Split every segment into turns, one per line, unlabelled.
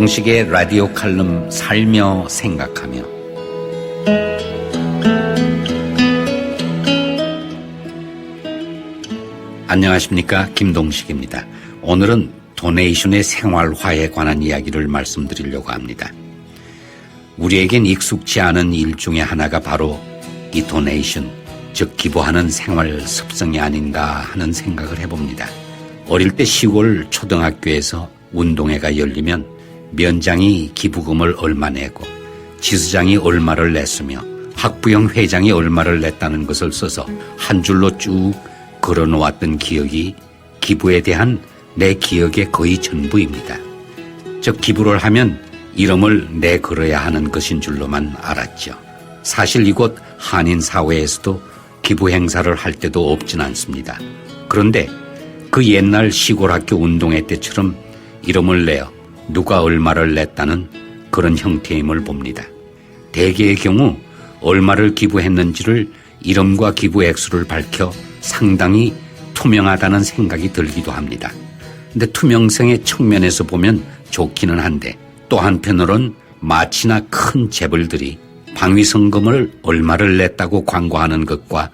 김동식의 라디오 칼럼 살며 생각하며. 안녕하십니까, 김동식입니다. 오늘은 도네이션의 생활화에 관한 이야기를 말씀드리려고 합니다. 우리에겐 익숙지 않은 일 중에 하나가 바로 이 도네이션, 즉 기부하는 생활 습성이 아닌가 하는 생각을 해봅니다. 어릴 때 시골 초등학교에서 운동회가 열리면 면장이 기부금을 얼마 내고 지수장이 얼마를 냈으며 학부형 회장이 얼마를 냈다는 것을 써서 한 줄로 쭉 걸어놓았던 기억이 기부에 대한 내 기억의 거의 전부입니다. 즉 기부를 하면 이름을 내걸어야 하는 것인 줄로만 알았죠. 사실 이곳 한인사회에서도 기부 행사를 할 때도 없진 않습니다. 그런데 그 옛날 시골학교 운동회 때처럼 이름을 내어 누가 얼마를 냈다는 그런 형태임을 봅니다. 대개의 경우 얼마를 기부했는지를 이름과 기부 액수를 밝혀 상당히 투명하다는 생각이 들기도 합니다. 근데 투명성의 측면에서 보면 좋기는 한데 또 한편으론 마치나 큰 재벌들이 방위성금을 얼마를 냈다고 광고하는 것과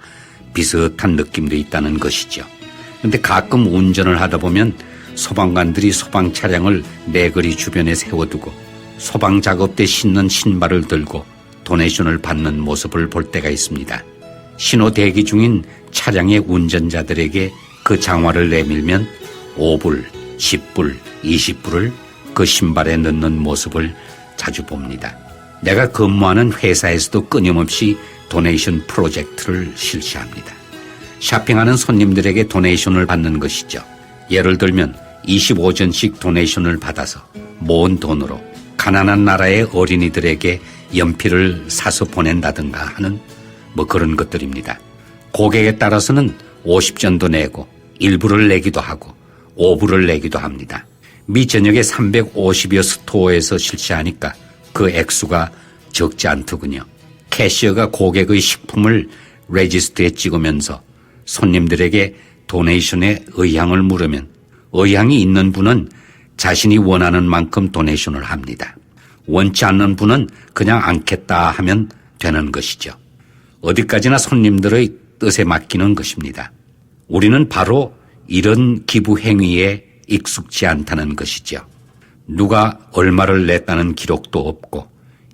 비슷한 느낌도 있다는 것이죠. 그런데 가끔 운전을 하다 보면 소방관들이 소방 차량을 내거리 주변에 세워두고 소방 작업 때 신는 신발을 들고 도네이션을 받는 모습을 볼 때가 있습니다. 신호 대기 중인 차량의 운전자들에게 그 장화를 내밀면 5불, 10불, 20불을 그 신발에 넣는 모습을 자주 봅니다. 내가 근무하는 회사에서도 끊임없이 도네이션 프로젝트를 실시합니다. 쇼핑하는 손님들에게 도네이션을 받는 것이죠. 예를 들면 25전씩 도네이션을 받아서 모은 돈으로 가난한 나라의 어린이들에게 연필을 사서 보낸다든가 하는 그런 것들입니다. 고객에 따라서는 50전도 내고 1불을 내기도 하고 5불을 내기도 합니다. 미 전역에 350여 스토어에서 실시하니까 그 액수가 적지 않더군요. 캐시어가 고객의 식품을 레지스트에 찍으면서 손님들에게 도네이션의 의향을 물으면 의향이 있는 분은 자신이 원하는 만큼 도네이션을 합니다. 원치 않는 분은 그냥 않겠다 하면 되는 것이죠. 어디까지나 손님들의 뜻에 맡기는 것입니다. 우리는 바로 이런 기부 행위에 익숙지 않다는 것이죠. 누가 얼마를 냈다는 기록도 없고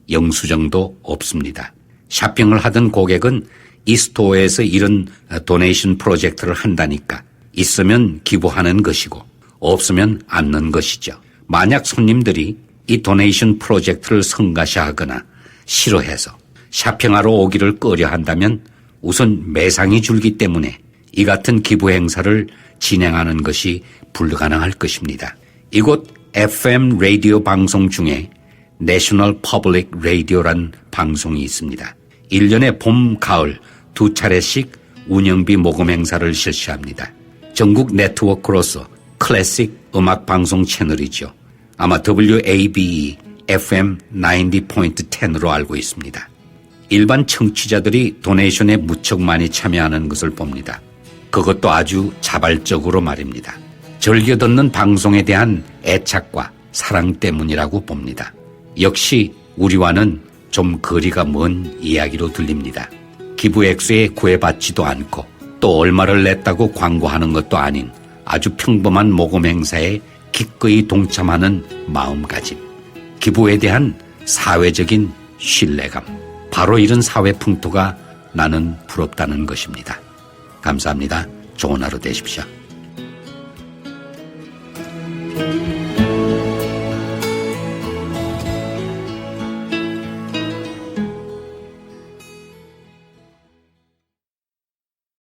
영수증도 없습니다. 쇼핑을 하던 고객은 이 스토어에서 이런 도네이션 프로젝트를 한다니까 있으면 기부하는 것이고 없으면 않는 것이죠. 만약 손님들이 이 도네이션 프로젝트를 성가시하거나 싫어해서 쇼핑하러 오기를 꺼려 한다면 우선 매상이 줄기 때문에 이 같은 기부 행사를 진행하는 것이 불가능할 것입니다. 이곳 FM 라디오 방송 중에 내셔널 퍼블릭 라디오란 방송이 있습니다. 1년에 봄, 가을 두 차례씩 운영비 모금 행사를 실시합니다. 전국 네트워크로서 클래식 음악 방송 채널이죠. 아마 WABE FM 90.10으로 알고 있습니다. 일반 청취자들이 도네이션에 무척 많이 참여하는 것을 봅니다. 그것도 아주 자발적으로 말입니다. 즐겨 듣는 방송에 대한 애착과 사랑 때문이라고 봅니다. 역시 우리와는 좀 거리가 먼 이야기로 들립니다. 기부 액수에 구애받지도 않고 또 얼마를 냈다고 광고하는 것도 아닌 아주 평범한 모금 행사에 기꺼이 동참하는 마음가짐. 기부에 대한 사회적인 신뢰감. 바로 이런 사회 풍토가 나는 부럽다는 것입니다. 감사합니다. 좋은 하루 되십시오.